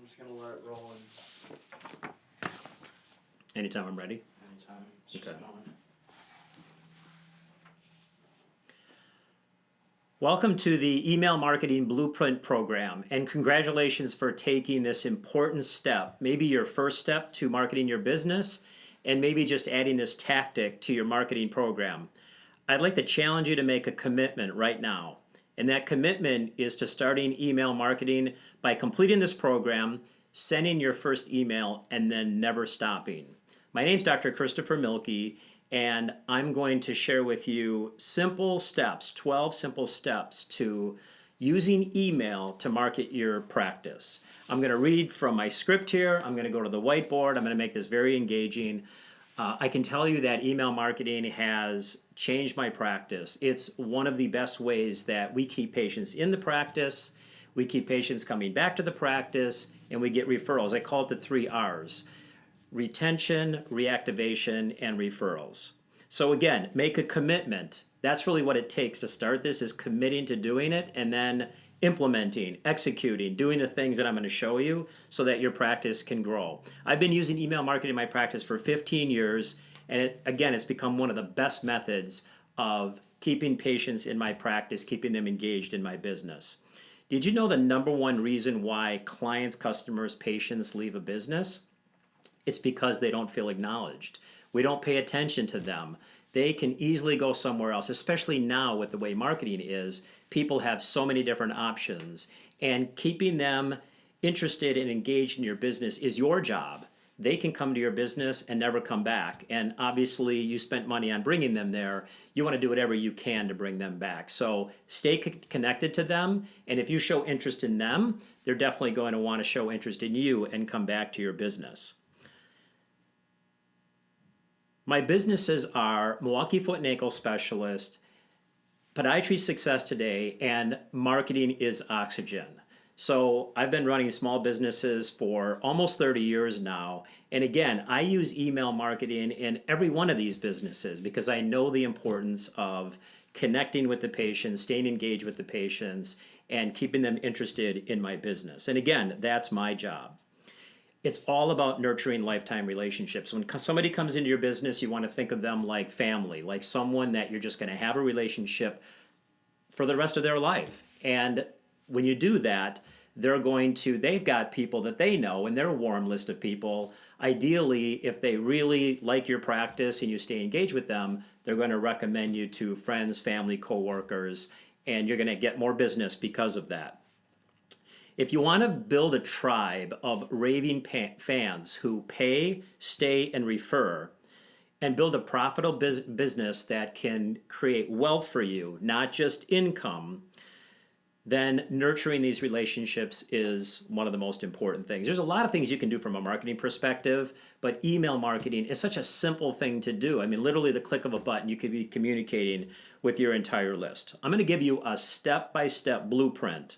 I'm just gonna let it roll and Anytime I'm ready. anytime it's just Okay. going. Welcome to the Email Marketing Blueprint Program, and congratulations for taking this important step, maybe your first step to marketing your business, and maybe just adding this tactic to your marketing program. I'd like to challenge you to make a commitment right now, and that commitment is to starting email marketing by completing this program, sending your first email, and then never stopping. My name's Dr. Christopher Mielke, and I'm going to share with you simple steps, 12 simple steps to using email to market your practice. I'm going to read from my script here. I'm going to go to the whiteboard. I'm going to make this very engaging. I can tell you that email marketing has changed my practice. It's one of the best ways that we keep patients in the practice, we keep patients coming back to the practice, and we get referrals. I call it the 3 R's: retention, reactivation, and referrals. So again, make a commitment. That's really what it takes to start this, is committing to doing it and then implementing, executing, doing the things that I'm going to show you so that your practice can grow. I've been using email marketing in my practice for 15 years, and it's become one of the best methods of keeping patients in my practice, keeping them engaged in my business. Did you know the number one reason why clients, customers, patients leave a business? It's because they don't feel acknowledged. We don't pay attention to them. They can easily go somewhere else, especially now with the way marketing is. People have so many different options, and keeping them interested and engaged in your business is your job. They can come to your business and never come back. And obviously, you spent money on bringing them there. You want to do whatever you can to bring them back. So stay connected to them. And if you show interest in them, they're definitely going to want to show interest in you and come back to your business. My businesses are Milwaukee Foot and Ankle Specialist, Podiatry Success Today, and Marketing is Oxygen. So I've been running small businesses for almost 30 years now. And again, I use email marketing in every one of these businesses because I know the importance of connecting with the patients, staying engaged with the patients, and keeping them interested in my business. And again, that's my job. It's all about nurturing lifetime relationships. When somebody comes into your business, you want to think of them like family, like someone that you're just going to have a relationship for the rest of their life. And when you do that, they've got people that they know in their warm list of people. Ideally, if they really like your practice and you stay engaged with them, they're going to recommend you to friends, family, coworkers, and you're going to get more business because of that. If you want to build a tribe of raving fans who pay, stay, and refer, and build a profitable business that can create wealth for you, not just income, then nurturing these relationships is one of the most important things. There's a lot of things you can do from a marketing perspective, but email marketing is such a simple thing to do. I mean, literally the click of a button, you could be communicating with your entire list. I'm going to give you a step-by-step blueprint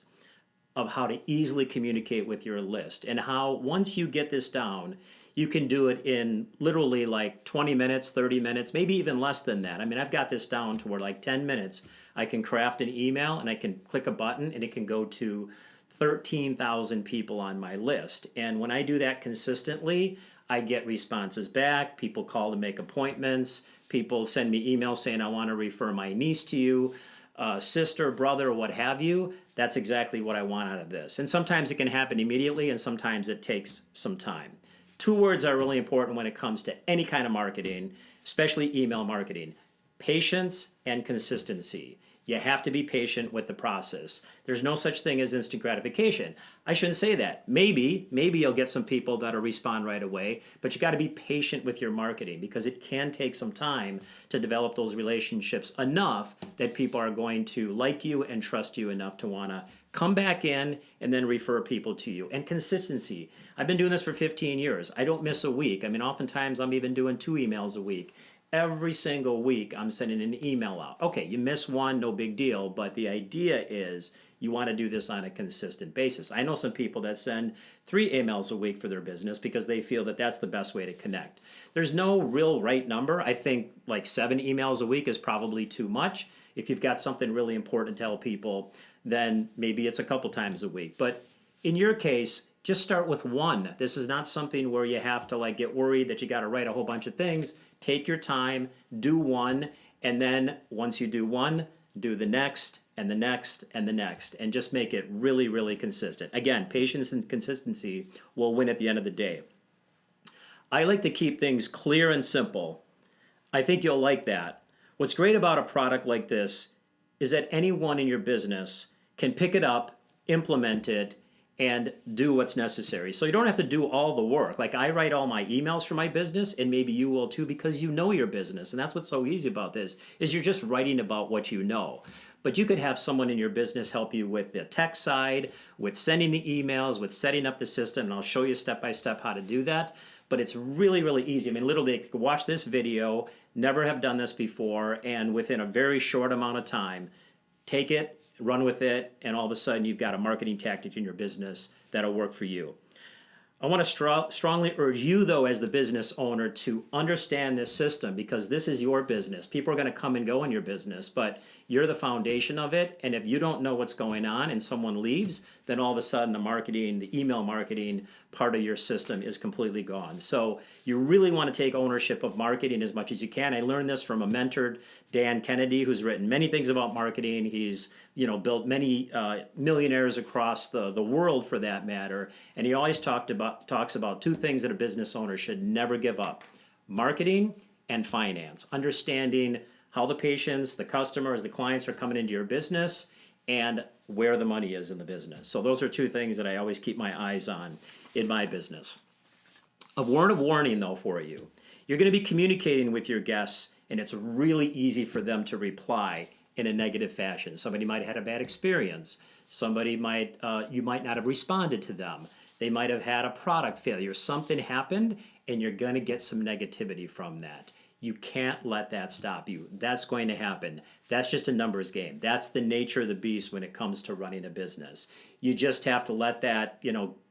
of how to easily communicate with your list, and how once you get this down, you can do it in literally like 20 minutes, 30 minutes, maybe even less than that. I mean, I've got this down to where like 10 minutes, I can craft an email and I can click a button and it can go to 13,000 people on my list. And when I do that consistently, I get responses back. People call to make appointments. People send me emails saying, I want to refer my niece to you, sister, brother, what have you. That's exactly what I want out of this. And sometimes it can happen immediately, and sometimes it takes some time. 2 words are really important when it comes to any kind of marketing, especially email marketing: patience and consistency. You have to be patient with the process. There's no such thing as instant gratification. I shouldn't say that. Maybe you'll get some people that'll respond right away, but you got to be patient with your marketing because it can take some time to develop those relationships enough that people are going to like you and trust you enough to want to come back in and then refer people to you. And consistency. I've been doing this for 15 years. I don't miss a week. I mean, oftentimes I'm even doing 2 emails a week. Every single week, I'm sending an email out. Okay, you miss one, no big deal, but the idea is you want to do this on a consistent basis. I know some people that send 3 emails a week for their business because they feel that that's the best way to connect. There's no real right number. I think like 7 emails a week is probably too much. If you've got something really important to tell people, then maybe it's a couple times a week. But in your case, just start with one. This is not something where you have to like get worried that you got to write a whole bunch of things. Take your time, do one, and then once you do one, do the next and the next and the next, and just make it really, really consistent. Again, patience and consistency will win at the end of the day. I like to keep things clear and simple. I think you'll like that. What's great about a product like this is that anyone in your business can pick it up, implement it, and do what's necessary. So you don't have to do all the work. Like I write all my emails for my business, and maybe you will too, because you know your business. And that's what's so easy about this is you're just writing about what you know. But you could have someone in your business help you with the tech side, with sending the emails, with setting up the system, and I'll show you step by step how to do that. But it's really, really easy. I mean, literally, you could watch this video, never have done this before, and within a very short amount of time, take it, run with it, and all of a sudden you've got a marketing tactic in your business that'll work for you. I want to strongly urge you, though, as the business owner, to understand this system because this is your business. People are going to come and go in your business, but you're the foundation of it. And if you don't know what's going on and someone leaves, then all of a sudden the marketing, the email marketing part of your system is completely gone. So you really want to take ownership of marketing as much as you can. I learned this from a mentor, Dan Kennedy, who's written many things about marketing. He's built many millionaires across the world for that matter. And he always talks about two things that a business owner should never give up: marketing and finance. Understanding how the patients, the customers, the clients are coming into your business and where the money is in the business. So those are two things that I always keep my eyes on in my business. A word of warning though for you. You're going to be communicating with your guests and it's really easy for them to reply in a negative fashion. Somebody might have had a bad experience. Somebody might, you might not have responded to them. They might have had a product failure. Something happened and you're going to get some negativity from that. You can't let that stop you. That's going to happen. That's just a numbers game. That's the nature of the beast when it comes to running a business. You just have to let that,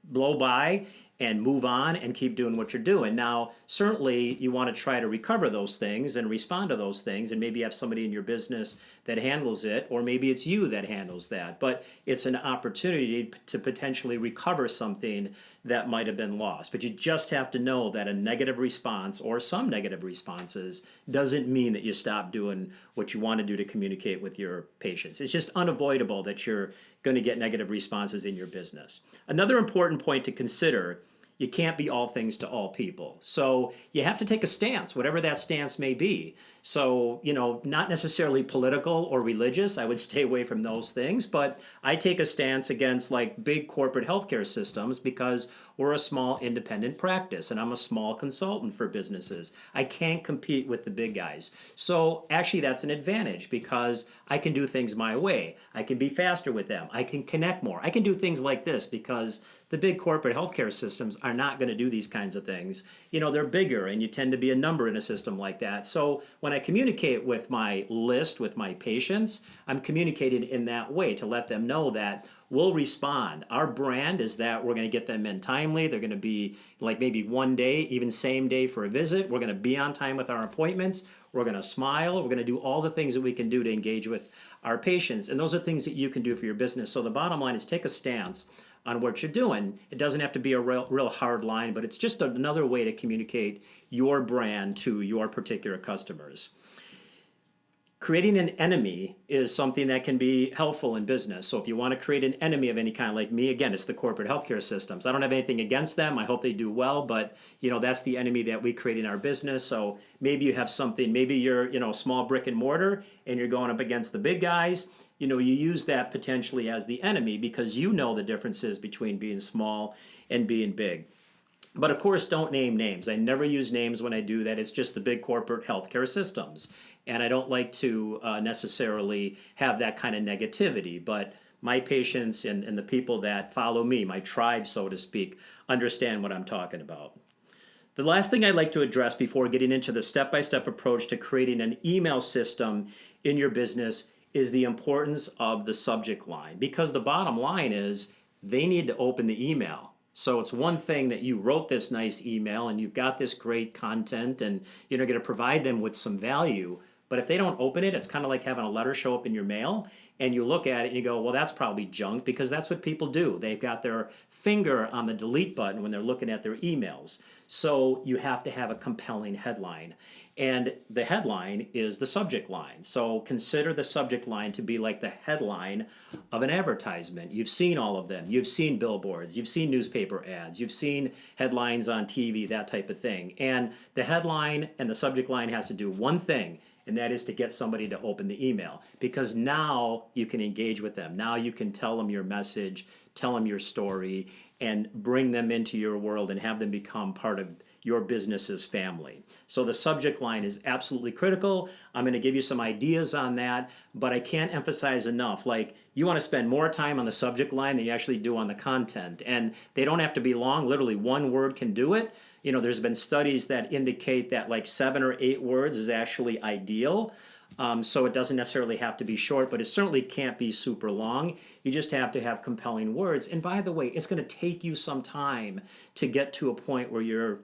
blow by and move on and keep doing what you're doing. Now, certainly you want to try to recover those things and respond to those things, and maybe have somebody in your business that handles it, or maybe it's you that handles that. But it's an opportunity to potentially recover something that might have been lost. But you just have to know that a negative response or some negative responses doesn't mean that you stop doing what you want to do to communicate with your patients. It's just unavoidable that you're going to get negative responses in your business. Another important point to consider: you can't be all things to all people. So you have to take a stance, whatever that stance may be. So, not necessarily political or religious. I would stay away from those things. But I take a stance against like big corporate healthcare systems because we're a small independent practice and I'm a small consultant for businesses. I can't compete with the big guys. So actually that's an advantage because I can do things my way. I can be faster with them. I can connect more. I can do things like this because the big corporate healthcare systems are not going to do these kinds of things. They're bigger and you tend to be a number in a system like that. So when I communicate with my list, with my patients, I'm communicating in that way to let them know that we'll respond. Our brand is that we're going to get them in timely. They're going to be like maybe one day, even same day for a visit. We're going to be on time with our appointments. We're going to smile. We're going to do all the things that we can do to engage with our patients. And those are things that you can do for your business. So the bottom line is take a stance on what you're doing. It doesn't have to be a real hard line, but it's just another way to communicate your brand to your particular customers. Creating an enemy is something that can be helpful in business. So if you want to create an enemy of any kind, like me, again, it's the corporate healthcare systems. I don't have anything against them. I hope they do well, but that's the enemy that we create in our business. So maybe you have something, maybe you're, a small brick and mortar and you're going up against the big guys. You use that potentially as the enemy because you know the differences between being small and being big. But of course, don't name names. I never use names when I do that. It's just the big corporate healthcare systems. And I don't like to necessarily have that kind of negativity. But my patients and the people that follow me, my tribe, so to speak, understand what I'm talking about. The last thing I'd like to address before getting into the step-by-step approach to creating an email system in your business is the importance of the subject line. Because the bottom line is they need to open the email. So it's one thing that you wrote this nice email and you've got this great content and you're going to provide them with some value. But if they don't open it, it's kind of like having a letter show up in your mail and you look at it and you go, well, that's probably junk, because that's what people do. They've got their finger on the delete button when they're looking at their emails. So you have to have a compelling headline. And the headline is the subject line. So consider the subject line to be like the headline of an advertisement. You've seen all of them. You've seen billboards. You've seen newspaper ads. You've seen headlines on TV, that type of thing. And the headline and the subject line has to do one thing, and that is to get somebody to open the email, because now you can engage with them. Now you can tell them your message, tell them your story, and bring them into your world and have them become part of your business's family. So the subject line is absolutely critical. I'm going to give you some ideas on that, but I can't emphasize enough. Like, you want to spend more time on the subject line than you actually do on the content. And they don't have to be long. Literally one word can do it. You know, there's been studies that indicate that like 7 or 8 words is actually ideal. So it doesn't necessarily have to be short, but it certainly can't be super long. You just have to have compelling words. And by the way, it's going to take you some time to get to a point where you're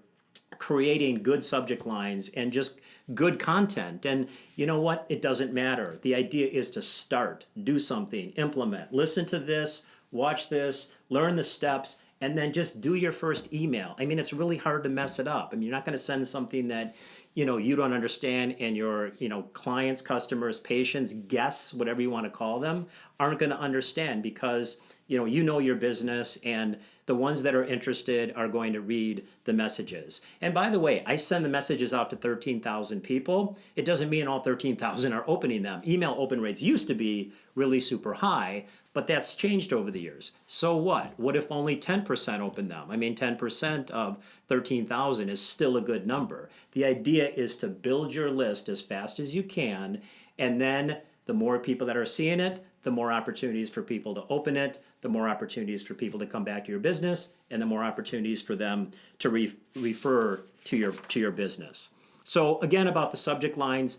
creating good subject lines and just good content. And you know what? It doesn't matter. The idea is to start, do something, implement, listen to this, watch this, learn the steps, and then just do your first email. I mean, it's really hard to mess it up. I mean, you're not going to send something that you don't understand, and your clients, customers, patients, guests, whatever you want to call them, aren't going to understand, because you know your business, and the ones that are interested are going to read the messages. And by the way, I send the messages out to 13,000 people. It doesn't mean all 13,000 are opening them. Email open rates used to be really super high, but that's changed over the years. So what? What if only 10% open them? I mean, 10% of 13,000 is still a good number. The idea is to build your list as fast as you can, and then the more people that are seeing it, the more opportunities for people to open it, the more opportunities for people to come back to your business, and the more opportunities for them to refer to your business. So again, about the subject lines,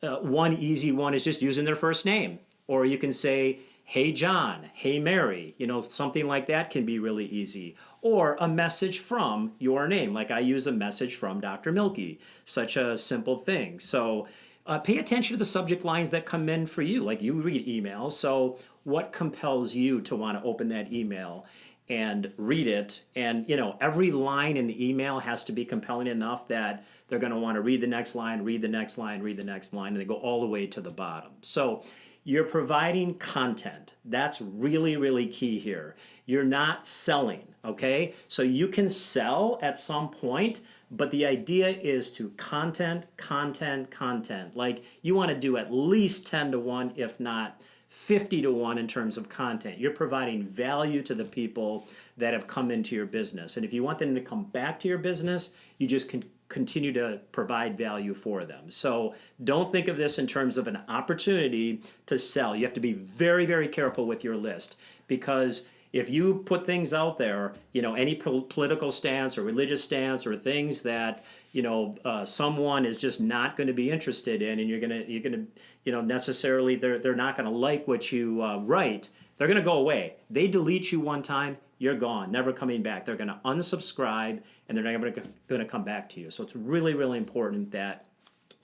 one easy one is just using their first name. Or you can say, hey John, hey Mary, something like that can be really easy. Or a message from your name, like I use a message from Dr. Milky, such a simple thing. So pay attention to the subject lines that come in for you. Like, you read emails, so what compels you to want to open that email and read it? And every line in the email has to be compelling enough that they're going to want to read the next line, read the next line, read the next line, and they go all the way to the bottom. So you're providing content. That's really, really key here. You're not selling, okay? So you can sell at some point, but the idea is to content. Like, you want to do at least 10 to 1, if not 50 to 1 in terms of content. You're providing value to the people that have come into your business. And if you want them to come back to your business, you just can continue to provide value for them. So don't think of this in terms of an opportunity to sell. You have to be very, very careful with your list, because if you put things out there, any political stance or religious stance or things that someone is just not going to be interested in, and you're gonna necessarily they're not going to like what you write, they're going to go away. They delete you one time, you're gone, never coming back. They're going to unsubscribe, and they're never going to come back to you. So it's really, really important that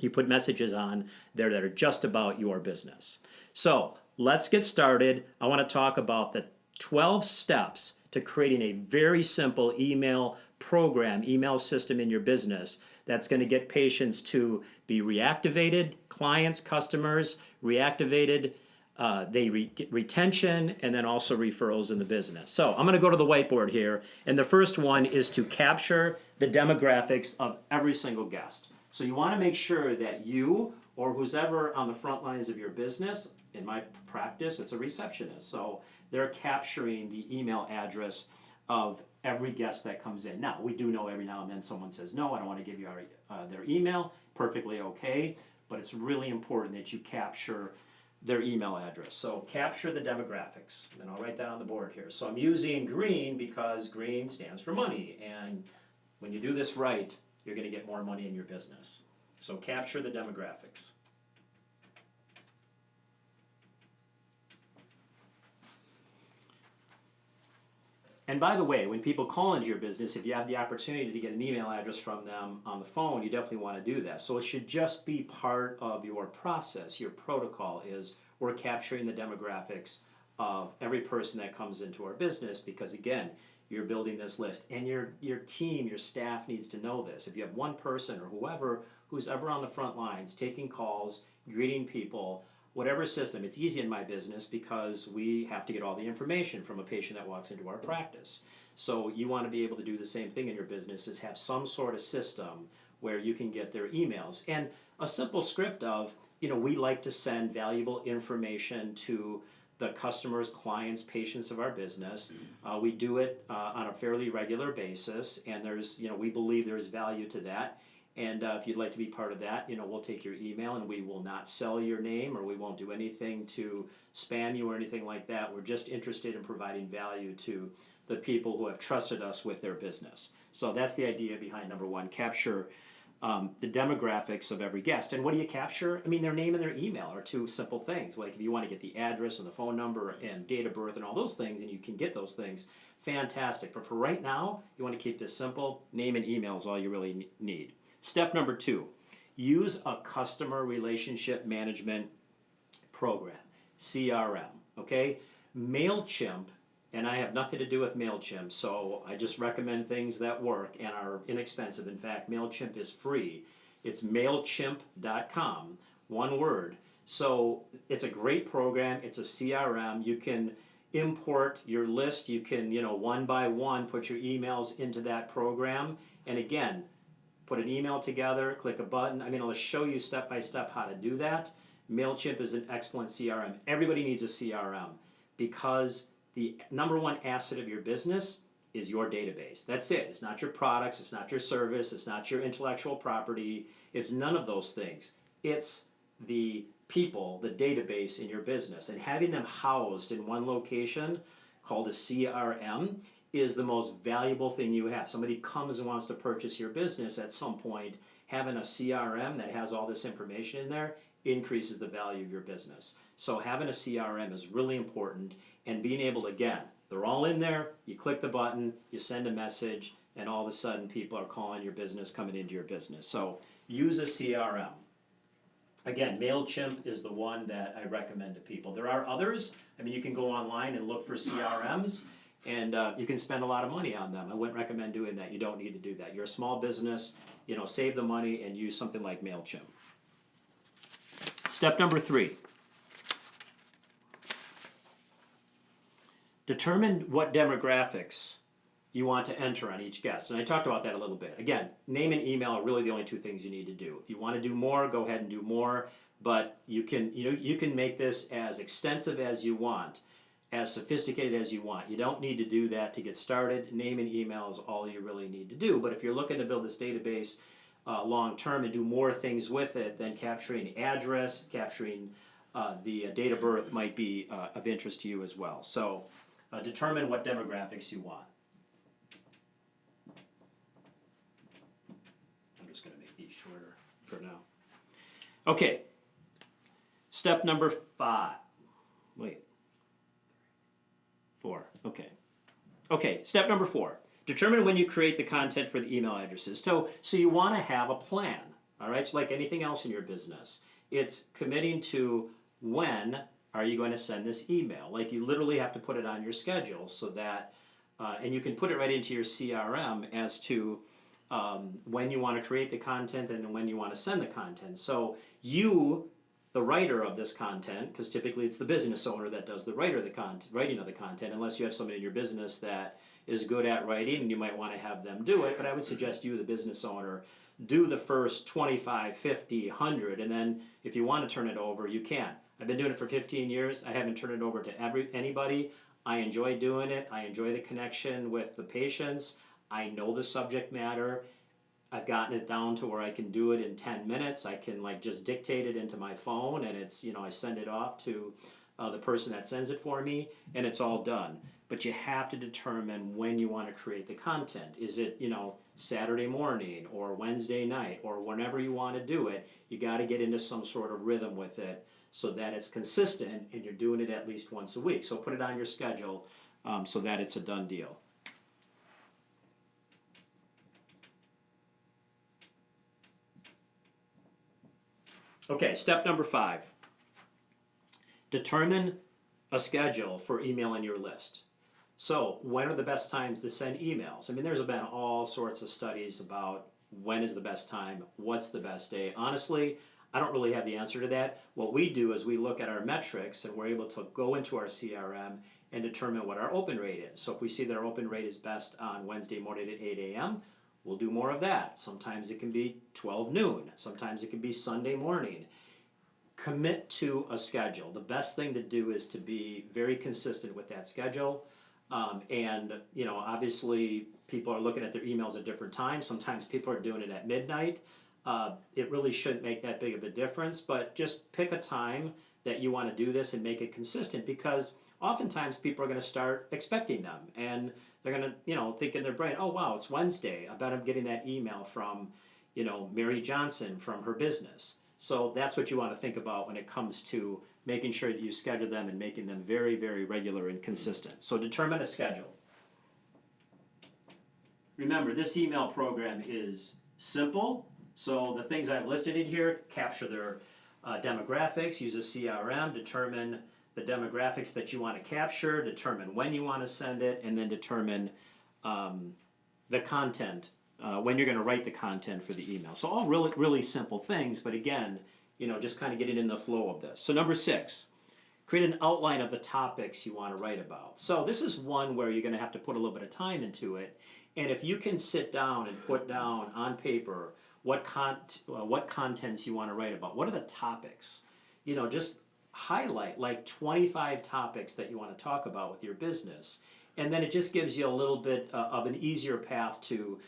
you put messages on there that are just about your business. So let's get started. I want to talk about the 12 steps to creating a very simple email program, email system in your business that's going to get patients to be reactivated, clients, customers, reactivated, get retention, and then also referrals in the business. So I'm going to go to the whiteboard here, and the first one is to capture the demographics of every single guest. So you want to make sure that you or who's ever on the front lines of your business, in my practice, it's a receptionist, so they're capturing the email address of every guest that comes in. Now, we do know every now and then someone says, no, I don't want to give you their email. Perfectly okay, but it's really important that you capture their email address. So capture the demographics, and I'll write that on the board here. So I'm using green because green stands for money, and when you do this right, you're going to get more money in your business. So capture the demographics. And by the way, when people call into your business, if you have the opportunity to get an email address from them on the phone, you definitely want to do that. So it should just be part of your process. Your protocol is we're capturing the demographics of every person that comes into our business because, again, you're building this list. And your team, your staff needs to know this. If you have one person or whoever who's ever on the front lines taking calls, greeting people, whatever system, it's easy in my business because we have to get all the information from a patient that walks into our practice. So you want to be able to do the same thing in your business, is have some sort of system where you can get their emails. And a simple script of, we like to send valuable information to the customers, clients, patients of our business. We do it on a fairly regular basis, and we believe there's value to that. And if you'd like to be part of that, we'll take your email and we will not sell your name, or we won't do anything to spam you or anything like that. We're just interested in providing value to the people who have trusted us with their business. So that's the idea behind number one, capture the demographics of every guest. And what do you capture? I mean, their name and their email are two simple things. Like if you want to get the address and the phone number and date of birth and all those things, and you can get those things, fantastic. But for right now, you want to keep this simple. Name and email is all you really need. Step number two, use a customer relationship management program, CRM, okay? MailChimp, and I have nothing to do with MailChimp, so I just recommend things that work and are inexpensive. In fact, MailChimp is free. It's MailChimp.com, one word. So it's a great program. It's a CRM. You can import your list. You can, one by one, put your emails into that program. And again, put an email together, click a button. I'll show you step by step how to do that. MailChimp is an excellent CRM. Everybody needs a CRM because the number one asset of your business is your database. That's it. It's not your products, it's not your service, it's not your intellectual property, it's none of those things. It's the people, the database in your business. And having them housed in one location called a CRM is the most valuable thing you have. Somebody comes and wants to purchase your business at some point, having a CRM that has all this information in there increases the value of your business. So having a CRM is really important, and being able to, again, they're all in there, you click the button, you send a message, and all of a sudden people are calling your business, coming into your business. So use a CRM. Again, MailChimp is the one that I recommend to people. There are others. You can go online and look for CRMs, and you can spend a lot of money on them. I wouldn't recommend doing that. You don't need to do that. You're a small business, save the money and use something like MailChimp. Step number three. Determine what demographics you want to enter on each guest. And I talked about that a little bit. Again, name and email are really the only two things you need to do. If you want to do more, go ahead and do more, but you can make this as extensive as you want, as sophisticated as you want. You don't need to do that to get started. Name and email is all you really need to do. But if you're looking to build this database long term and do more things with it, then capturing address, capturing the date of birth might be of interest to you as well. So determine what demographics you want. I'm just going to make these shorter for now. Okay. Step number 5. Wait. 4. Okay. Okay, step number 4. Determine when you create the content for the email addresses. So you want to have a plan, all right? So like anything else in your business, it's committing to when are you going to send this email. Like you literally have to put it on your schedule so that, and you can put it right into your CRM as to when you want to create the content and when you want to send the content. So you, the writer of this content, because typically it's the business owner that does the writing of the content, unless you have somebody in your business that is good at writing, and you might want to have them do it. But I would suggest you, the business owner, do the first 25, 50, 100, and then if you want to turn it over, you can. I've been doing it for 15 years. I haven't turned it over to anybody. I enjoy doing it. I enjoy the connection with the patients. I know the subject matter. I've gotten it down to where I can do it in 10 minutes. I can just dictate it into my phone, and it's, I send it off to the person that sends it for me, and it's all done. But you have to determine when you want to create the content. Is it, Saturday morning or Wednesday night or whenever you want to do it? You got to get into some sort of rhythm with it so that it's consistent and you're doing it at least once a week. So put it on your schedule so that it's a done deal. Okay, step number 5. Determine a schedule for emailing your list. So, when are the best times to send emails? I mean, there's been all sorts of studies about when is the best time, what's the best day. Honestly, I don't really have the answer to that. What we do is we look at our metrics and we're able to go into our CRM and determine what our open rate is. So, if we see that our open rate is best on Wednesday morning at 8 a.m., we'll do more of that. Sometimes it can be 12 noon, sometimes it can be Sunday morning. Commit to a schedule. The best thing to do is to be very consistent with that schedule. And obviously, people are looking at their emails at different times. Sometimes people are doing it at midnight. It really shouldn't make that big of a difference, but just pick a time that you want to do this and make it consistent, because oftentimes people are going to start expecting them, and they're going to, think in their brain, oh wow, it's Wednesday. I bet I'm getting that email from, Mary Johnson from her business. So that's what you want to think about when it comes to making sure that you schedule them and making them very, very regular and consistent. So determine a schedule. Remember, this email program is simple. So the things I've listed in here, capture their demographics, use a CRM, determine the demographics that you want to capture, determine when you want to send it, and then determine the content, when you're going to write the content for the email. So all really, really simple things, but again, just kind of getting in the flow of this. So number 6, create an outline of the topics you want to write about. So this is one where you're going to have to put a little bit of time into it. And if you can sit down and put down on paper what contents you want to write about, what are the topics? Just highlight like 25 topics that you want to talk about with your business. And then it just gives you a little bit of an easier path to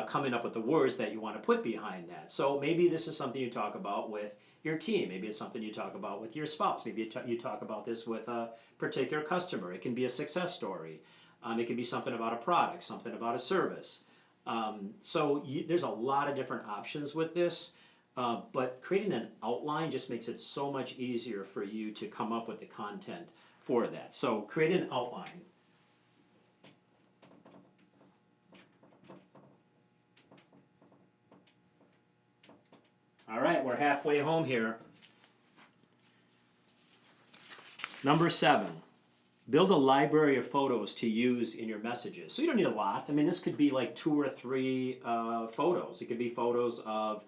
coming up with the words that you want to put behind that. So maybe this is something you talk about with your team. Maybe it's something you talk about with your spouse. Maybe you talk about this with a particular customer. It can be a success story. It can be something about a product, something about a service. There's a lot of different options with this, but creating an outline just makes it so much easier for you to come up with the content for that. So create an outline. All right, we're halfway home here. Number 7, build a library of photos to use in your messages. So you don't need a lot. I mean, this could be like 2 or 3 photos. It could be photos of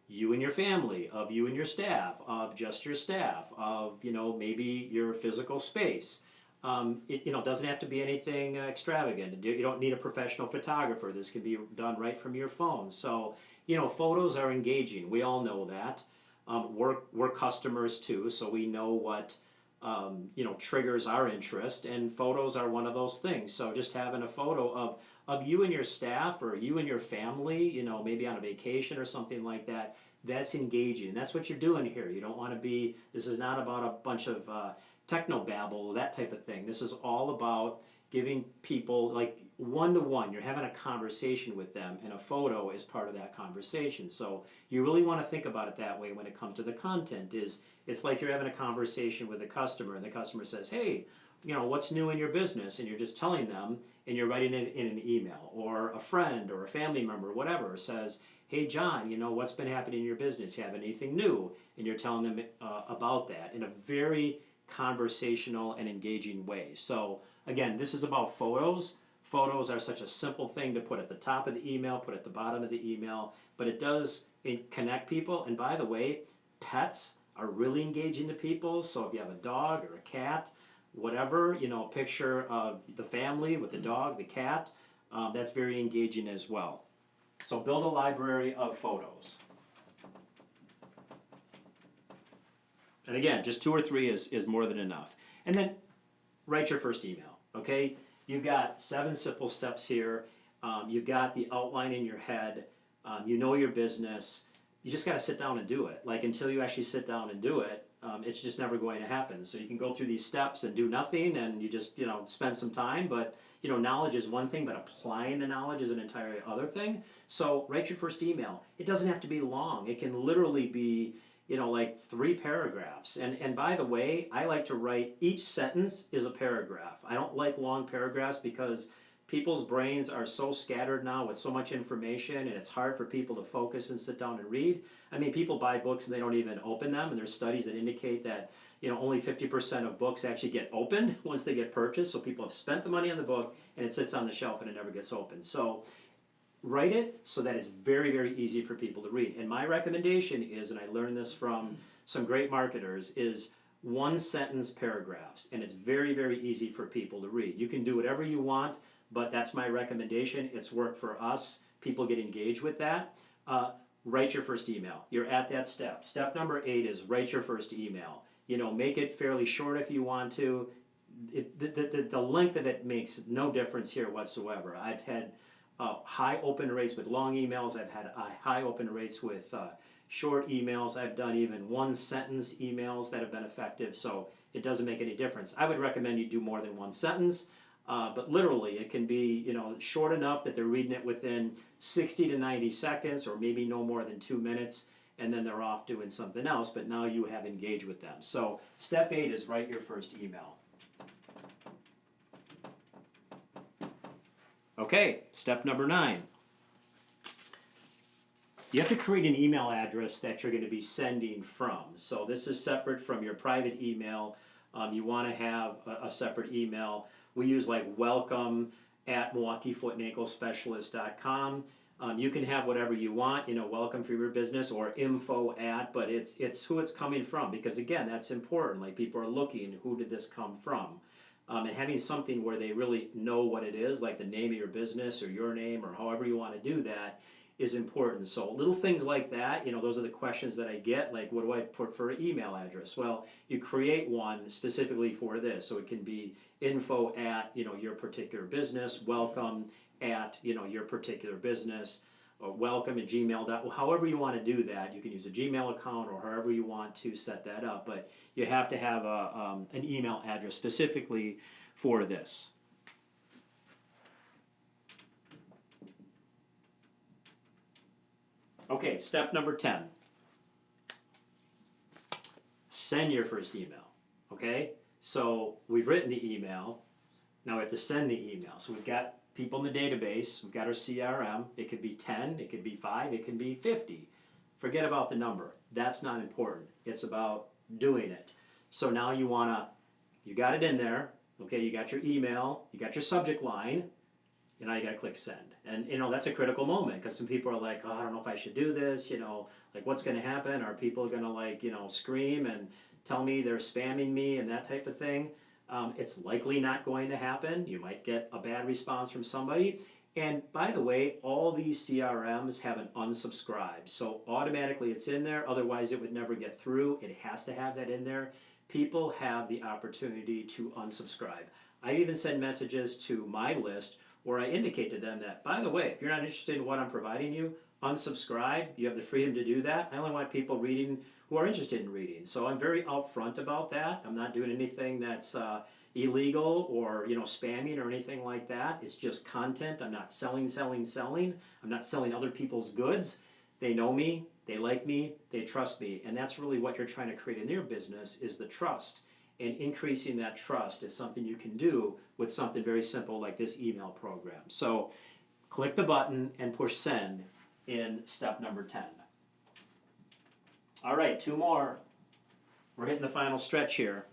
you and your family, of you and your staff, of just your staff, of, maybe your physical space. It doesn't have to be anything extravagant. You don't need a professional photographer. This can be done right from your phone. So, photos are engaging. We all know that. We're customers too, so we know what triggers our interest, and photos are one of those things. So just having a photo of you and your staff, or you and your family, maybe on a vacation or something like that, that's engaging. That's what you're doing here. You don't want to be, this is not about a bunch of technobabble, that type of thing. This is all about giving people like one-to-one. You're having a conversation with them, and a photo is part of that conversation. So you really want to think about it that way when it comes to the content. It's like you're having a conversation with a customer, and the customer says, hey, what's new in your business? And you're just telling them, and you're writing it in an email. Or a friend or a family member, whatever, says, hey, John, what's been happening in your business? You have anything new? And you're telling them about that in a very conversational and engaging way. So again, this is about photos. Photos are such a simple thing to put at the top of the email, put at the bottom of the email, but it does connect people. And by the way, pets are really engaging to people. So if you have a dog or a cat, whatever, a picture of the family with the dog, the cat, that's very engaging as well. So build a library of photos. And again, just 2 or 3 is more than enough. And then write your first email, okay? You've got 7 simple steps here. You've got the outline in your head. You know your business. You just got to sit down and do it. Like, until you actually sit down and do it, it's just never going to happen. So you can go through these steps and do nothing, and you just, spend some time. But, knowledge is one thing, but applying the knowledge is an entirely other thing. So write your first email. It doesn't have to be long. It can literally be, like 3 paragraphs. And by the way, I like to write, each sentence is a paragraph. I don't like long paragraphs because people's brains are so scattered now with so much information, and it's hard for people to focus and sit down and read. I mean, people buy books and they don't even open them, and there's studies that indicate that, only 50% of books actually get opened once they get purchased. So people have spent the money on the book and it sits on the shelf and it never gets opened. So write it so that it's very, very easy for people to read. And my recommendation is, and I learned this from some great marketers, is one sentence paragraphs. And it's very, very easy for people to read. You can do whatever you want, but that's my recommendation. It's worked for us. People get engaged with that. Write your first email. You're at that step. Step number 8 is write your first email. Make it fairly short if you want to. The length of it makes no difference here whatsoever. I've had high open rates with long emails. I've had high open rates with short emails. I've done even one sentence emails that have been effective, so it doesn't make any difference. I would recommend you do more than one sentence, but literally it can be short enough that they're reading it within 60 to 90 seconds or maybe no more than 2 minutes, and then they're off doing something else, but now you have engaged with them. So step 8 is write your first email. Okay, step number 9. You have to create an email address that you're going to be sending from. So this is separate from your private email. You want to have a separate email. We use like welcome@MilwaukeeFootAnkleSpecialist.com. You can have whatever you want, welcome for your business or info at, but it's who it's coming from, because again, that's important. Like people are looking, who did this come from? And having something where they really know what it is, like the name of your business or your name or however you want to do that, is important. So little things like that, those are the questions that I get, like what do I put for an email address? Well, you create one specifically for this. So it can be info at, your particular business, welcome at, your particular business, or welcome at gmail. However you want to do that, you can use a Gmail account or however you want to set that up, but you have to have an email address specifically for this. Okay, step number 10. Send your first email, okay? So we've written the email, now we have to send the email. So we've got people in the database, we've got our CRM, it could be 10, it could be 5, it can be 50. Forget about the number, that's not important. It's about doing it. So now you got it in there, okay, you got your email, you got your subject line, and now you gotta click send. And that's a critical moment, because some people are like, oh, I don't know if I should do this, like what's gonna happen? Are people gonna scream and tell me they're spamming me and that type of thing? It's likely not going to happen. You might get a bad response from somebody. And by the way, all these CRMs have an unsubscribe. So automatically it's in there, otherwise it would never get through. It has to have that in there. People have the opportunity to unsubscribe. I even send messages to my list where I indicate to them that, by the way, if you're not interested in what I'm providing you, unsubscribe. You have the freedom to do that. I only want people reading who are interested in reading. So I'm very upfront about that. I'm not doing anything that's illegal or spamming or anything like that. It's just content. I'm not selling. I'm not selling other people's goods. They know me, they like me, they trust me, and that's really what you're trying to create in your business, is the trust. And increasing that trust is something you can do with something very simple like this email program. So click the button and push send in step number 10. All right, 2 more. We're hitting the final stretch here.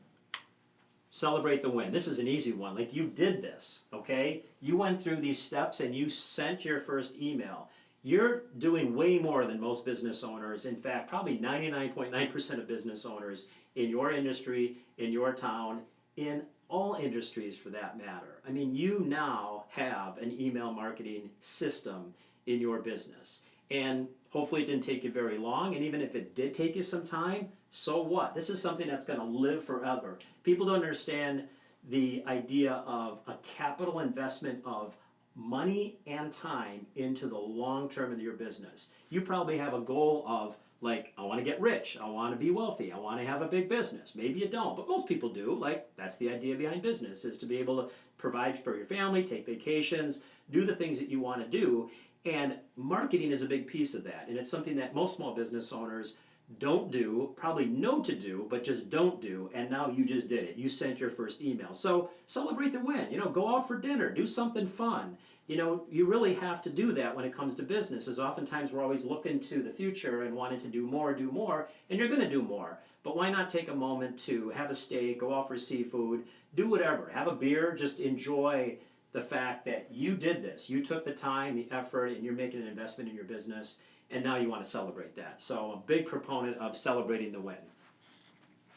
Celebrate the win. This is an easy one. Like, you did this, okay? You went through these steps and you sent your first email. You're doing way more than most business owners. In fact, probably 99.9% of business owners in your industry, in your town, in all industries for that matter. I mean, you now have an email marketing system in your business. And hopefully it didn't take you very long. And even if it did take you some time, so what? This is something that's going to live forever. People don't understand the idea of a capital investment of money and time into the long term of your business. You probably have a goal of, like, I want to get rich, I want to be wealthy, I want to have a big business. Maybe you don't, but most people do. Like, that's the idea behind business, is to be able to provide for your family, take vacations, do the things that you want to do. And marketing is a big piece of that. And it's something that most small business owners don't do, probably know to do, but just don't do, and now you just did it. You sent your first email. So celebrate the win. Go out for dinner, do something fun. You really have to do that when it comes to business, is oftentimes we're always looking to the future and wanting to do more, and you're going to do more. But why not take a moment to have a steak, go out for seafood, do whatever, have a beer, just enjoy the fact that you did this. You took the time, the effort, and you're making an investment in your business, and now you want to celebrate that. So a big proponent of celebrating the win.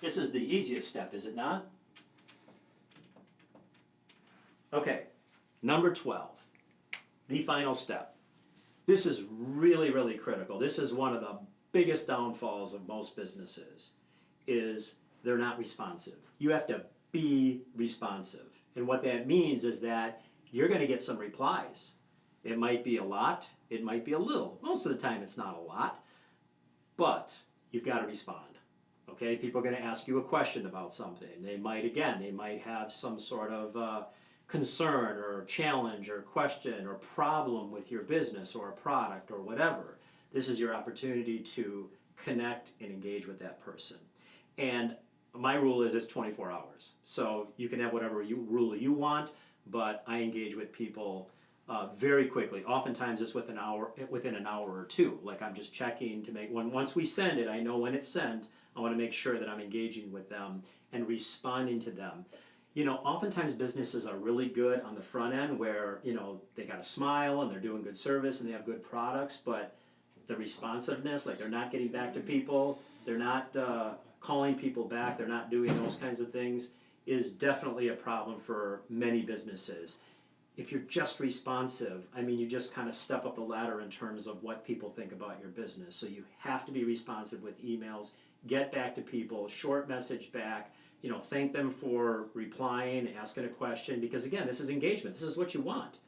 This is the easiest step, is it not? Okay, number 12, the final step. This is really, really critical. This is one of the biggest downfalls of most businesses, is they're not responsive. You have to be responsive. And what that means is that you're going to get some replies. It might be a lot, it might be a little. Most of the time it's not a lot, but you've got to respond. Okay, people are going to ask you a question about something. They might have some sort of concern or challenge or question or problem with your business or a product or whatever. This is your opportunity to connect and engage with that person. And my rule is it's 24 hours. So you can have whatever rule you want, but I engage with people very quickly. Oftentimes it's within an hour or two. Like, I'm just checking to make once we send it, I know when it's sent. I want to make sure that I'm engaging with them and responding to them. Oftentimes businesses are really good on the front end where, they got a smile and they're doing good service and they have good products, but the responsiveness, like they're not getting back to people, they're not calling people back, they're not doing those kinds of things, is definitely a problem for many businesses. If you're just responsive, you just kind of step up the ladder in terms of what people think about your business. So you have to be responsive with emails, get back to people, short message back, thank them for replying, asking a question, because again, this is engagement. This is what you want.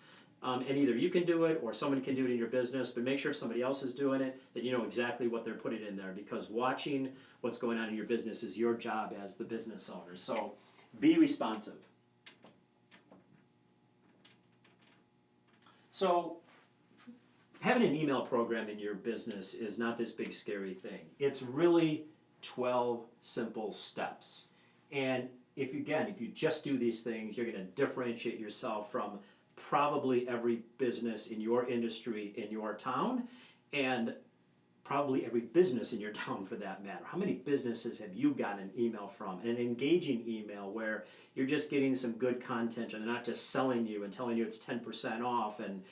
And either you can do it or somebody can do it in your business, but make sure if somebody else is doing it, that you know exactly what they're putting in there, because watching what's going on in your business is your job as the business owner. So be responsive. So having an email program in your business is not this big scary thing. It's really 12 simple steps. And if you just do these things, you're going to differentiate yourself from probably every business in your industry in your town, and probably every business in your town for that matter. How many businesses have you gotten an email from, an engaging email where you're just getting some good content and they're not just selling you and telling you it's 10% off and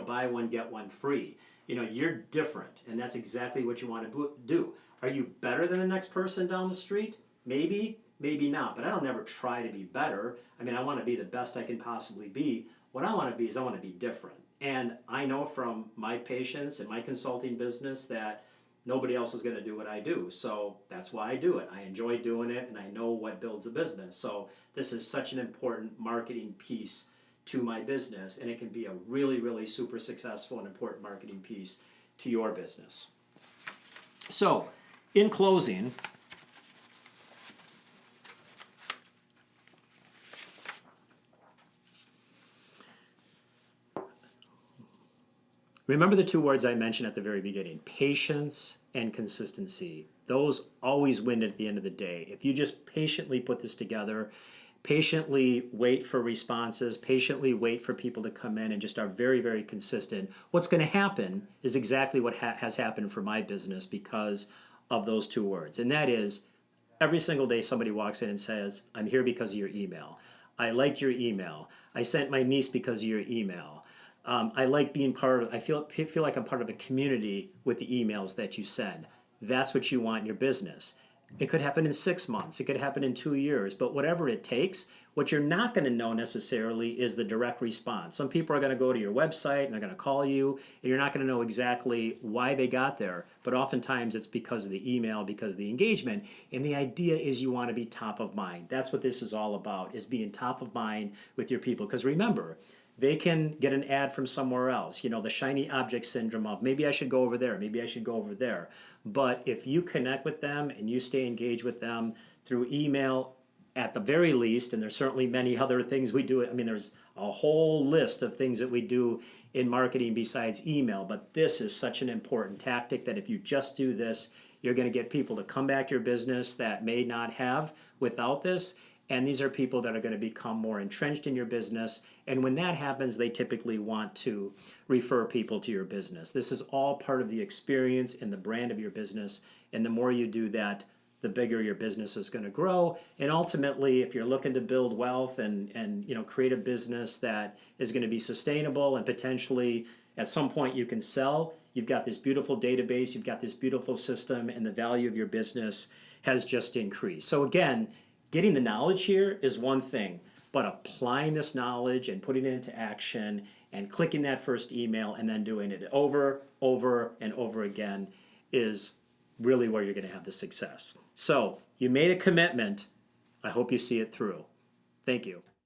buy one get one free? You're different, and that's exactly what you want to do. Are you better than the next person down the street? Maybe not, but I don't ever try to be better. I want to be the best I can possibly be. What I want to be is I want to be different. And I know from my patients and my consulting business that nobody else is going to do what I do. So that's why I do it. I enjoy doing it, and I know what builds a business. So this is such an important marketing piece to my business, and it can be a really, really super successful and important marketing piece to your business. So in closing, remember the two words I mentioned at the very beginning: patience and consistency. Those always win at the end of the day. If you just patiently put this together, patiently wait for responses, patiently wait for people to come in, and just are very, very consistent, what's going to happen is exactly what has happened for my business because of those two words. And that is, every single day somebody walks in and says, I'm here because of your email. I liked your email. I sent my niece because of your email. I like being part of, I feel like I'm part of a community with the emails that you send. That's what you want in your business. It could happen in 6 months. It could happen in 2 years. But whatever it takes, what you're not going to know necessarily is the direct response. Some people are going to go to your website and they're going to call you, and you're not going to know exactly why they got there. But oftentimes it's because of the email, because of the engagement. And the idea is you want to be top of mind. That's what this is all about, is being top of mind with your people. Because remember, they can get an ad from somewhere else. The shiny object syndrome of maybe I should go over there, maybe I should go over there. But if you connect with them and you stay engaged with them through email at the very least, and there's certainly many other things we do. There's a whole list of things that we do in marketing besides email, but this is such an important tactic that if you just do this, You're going to get people to come back to your business that may not have without this. And these are people that are going to become more entrenched in your business. And when that happens, they typically want to refer people to your business. This is all part of the experience and the brand of your business. And the more you do that, the bigger your business is going to grow. And ultimately, if you're looking to build wealth and create a business that is going to be sustainable and potentially at some point you can sell, you've got this beautiful database, you've got this beautiful system, and the value of your business has just increased. So again, getting the knowledge here is one thing, but applying this knowledge and putting it into action and clicking that first email and then doing it over, and over again is really where you're going to have the success. So you made a commitment. I hope you see it through. Thank you.